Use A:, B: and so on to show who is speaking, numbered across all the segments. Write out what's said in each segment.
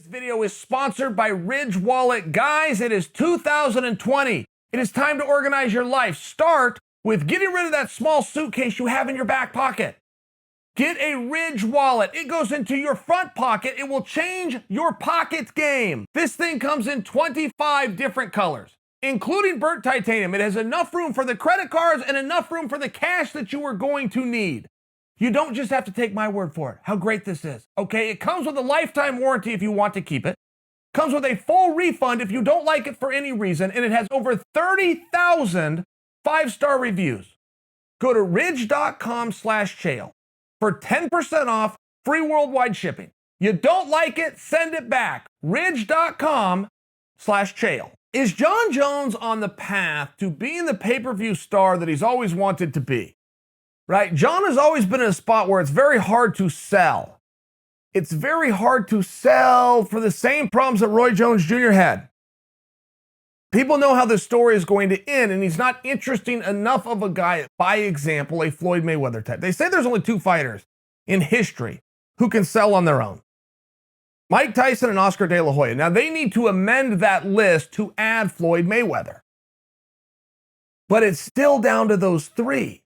A: This video is sponsored by Ridge Wallet. Guys, it is 2020. It is time to organize your life. Start with getting rid of that small suitcase you have in your back pocket. Get a Ridge Wallet. It goes into your front pocket. It will change your pocket game. This thing comes in 25 different colors, including burnt titanium. It has enough room for the credit cards and enough room for the cash that you are going to need. You don't just have to take my word for it, how great this is. Okay, it comes with a lifetime warranty if you want to keep it. Comes with a full refund if you don't like it for any reason, and it has over 30,000 five-star reviews. Go to ridge.com/Chael for 10% off, free worldwide shipping. You don't like it, send it back. Ridge.com/Chael. Is Jon Jones on the path to being the pay-per-view star that he's always wanted to be? Right? Jon has always been in a spot where it's very hard to sell. It's very hard to sell for the same problems that Roy Jones Jr. had. People know how this story is going to end, and he's not interesting enough of a guy, by example, a Floyd Mayweather type. They say there's only two fighters in history who can sell on their own: Mike Tyson and Oscar De La Hoya. Now, they need to amend that list to add Floyd Mayweather. But it's still down to those three.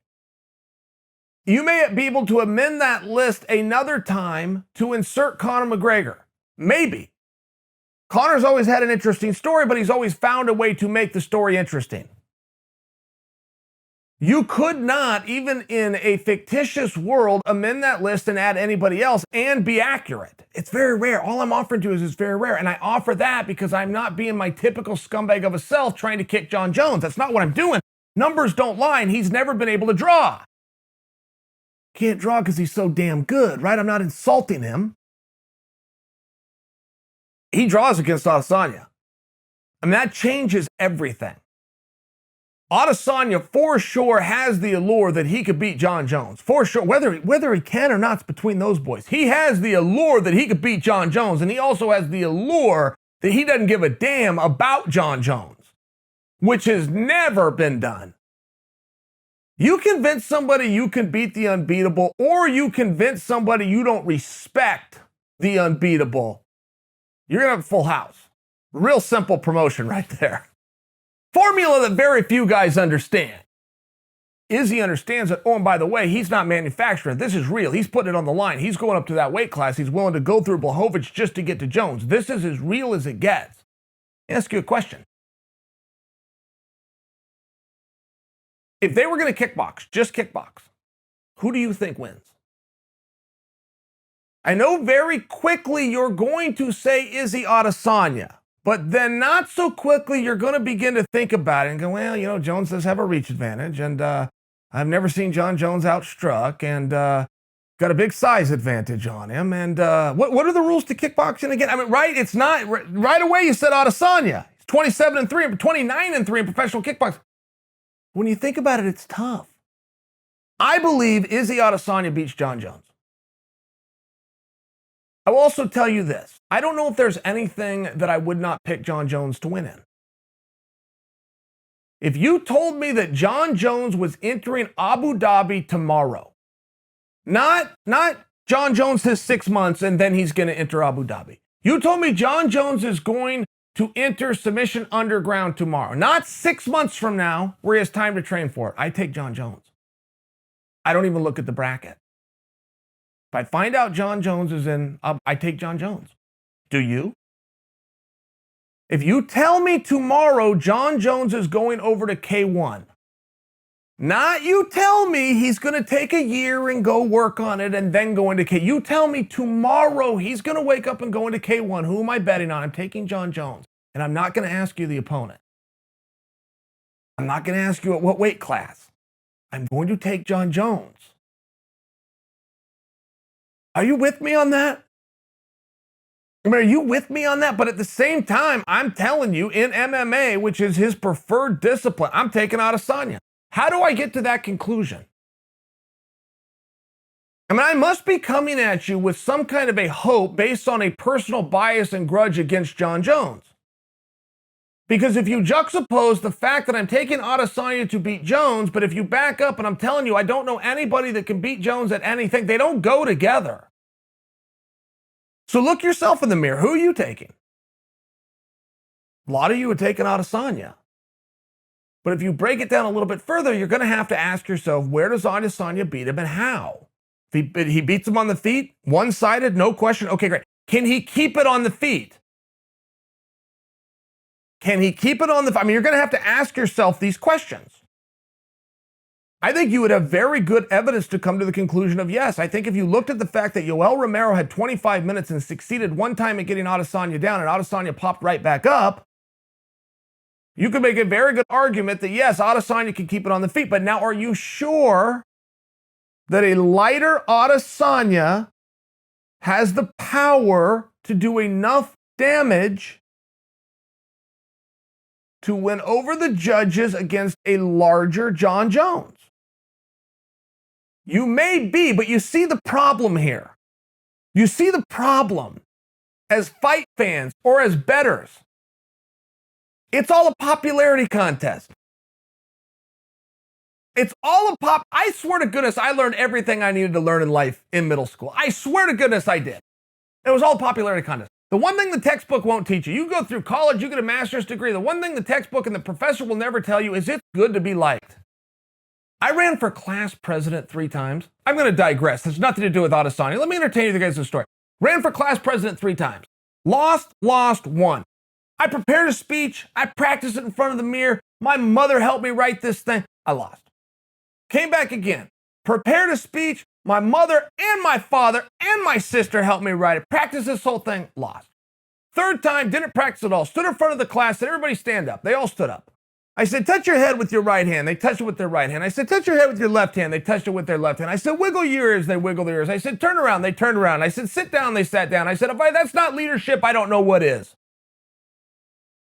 A: You may be able to amend that list another time to insert Conor McGregor. Maybe. Conor's always had an interesting story, but he's always found a way to make the story interesting. You could not, even in a fictitious world, amend that list and add anybody else and be accurate. It's very rare. All I'm offering to you is it's very rare. And I offer that because I'm not being my typical scumbag of a self trying to kick Jon Jones. That's not what I'm doing. Numbers don't lie, and he's never been able to draw. Can't draw because he's so damn good, right? I'm not insulting him. He draws against Adesanya. I mean, that changes everything. Adesanya for sure has the allure that he could beat Jon Jones. For sure. Whether he can or not, it's between those boys. He has the allure that he could beat Jon Jones, and he also has the allure that he doesn't give a damn about Jon Jones, which has never been done. You convince somebody you can beat the unbeatable, or you convince somebody you don't respect the unbeatable, you're going to have a full house. Real simple promotion right there. Formula that very few guys understand. Izzy understands it. Oh, and by the way, he's not manufacturing. This is real. He's putting it on the line. He's going up to that weight class. He's willing to go through Blachowicz just to get to Jones. This is as real as it gets. Let me ask you a question. If they were going to kickbox, just kickbox, who do you think wins? I know very quickly you're going to say Izzy Adesanya, but then not so quickly you're going to begin to think about it and go, well, you know, Jones does have a reach advantage, and I've never seen Jon Jones outstruck, and got a big size advantage on him. And what are the rules to kickboxing again? I mean, right? It's not right away. You said Adesanya. He's 27-3, 29-3 in professional kickboxing. When you think about it, it's tough. I believe Izzy Adesanya beats Jon Jones. I will also tell you this. I don't know if there's anything that I would not pick Jon Jones to win in. If you told me that Jon Jones was entering Abu Dhabi tomorrow, not Jon Jones has 6 months and then he's going to enter Abu Dhabi. You told me Jon Jones is going to enter Submission Underground tomorrow, not 6 months from now where he has time to train for it. I take Jon Jones. I don't even look at the bracket. If I find out Jon Jones is in, I take Jon Jones. Do you? If you tell me tomorrow Jon Jones is going over to K1, not you tell me he's going to take a year and go work on it and then go into K. You tell me tomorrow he's going to wake up and go into K1. Who am I betting on? I'm taking Jon Jones. And I'm not going to ask you the opponent. I'm not going to ask you at what weight class. I'm going to take Jon Jones. Are you with me on that? I mean, are you with me on that? But at the same time, I'm telling you, in MMA, which is his preferred discipline, I'm taking Adesanya. How do I get to that conclusion? I mean, I must be coming at you with some kind of a hope based on a personal bias and grudge against Jon Jones. Because if you juxtapose the fact that I'm taking Adesanya to beat Jones, but if you back up and I'm telling you I don't know anybody that can beat Jones at anything, they don't go together. So look yourself in the mirror. Who are you taking? A lot of you are taking Adesanya. But if you break it down a little bit further, you're going to have to ask yourself, where does Adesanya beat him and how? If he beats him on the feet, one-sided, no question. Okay, great. Can he keep it on the feet? Can he keep it on the feet? I mean, you're going to have to ask yourself these questions. I think you would have very good evidence to come to the conclusion of yes. I think if you looked at the fact that Yoel Romero had 25 minutes and succeeded one time at getting Adesanya down and Adesanya popped right back up, you could make a very good argument that yes, Adesanya can keep it on the feet. But now, are you sure that a lighter Adesanya has the power to do enough damage to win over the judges against a larger Jon Jones? You may be, but you see the problem here. You see the problem as fight fans or as bettors. It's all a popularity contest. It's all a I swear to goodness, I learned everything I needed to learn in life in middle school. I swear to goodness I did. It was all a popularity contest. The one thing the textbook won't teach you, you go through college, you get a master's degree, the one thing the textbook and the professor will never tell you is it's good to be liked. I ran for class president 3 times. I'm going to digress. There's nothing to do with Adesanya. Let me entertain you guys with a story. Ran for class president 3 times. Lost, won. I prepared a speech. I practiced it in front of the mirror. My mother helped me write this thing. I lost. Came back again. Prepared a speech. My mother and my father and my sister helped me write it. Practiced this whole thing. Lost. 3rd time, didn't practice at all. Stood in front of the class, said, everybody stand up. They all stood up. I said, touch your head with your right hand. They touched it with their right hand. I said, touch your head with your left hand. They touched it with their left hand. I said, wiggle your ears. They wiggled their ears. I said, turn around. They turned around. I said, sit down. They sat down. I said, if that's not leadership, I don't know what is.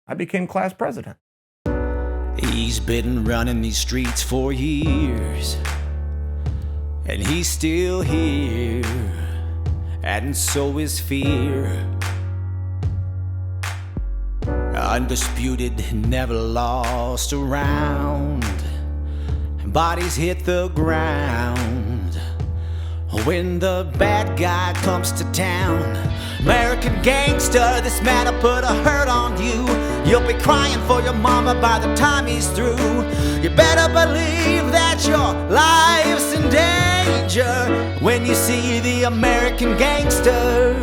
A: I became class president.
B: He's been running these streets for years, and he's still here, and so is fear. Undisputed, never lost a round. Bodies hit the ground when the bad guy comes to town. American gangster, this man will put a hurt on you. You'll be crying for your mama by the time he's through. You better believe that your life's in danger when you see the American gangster.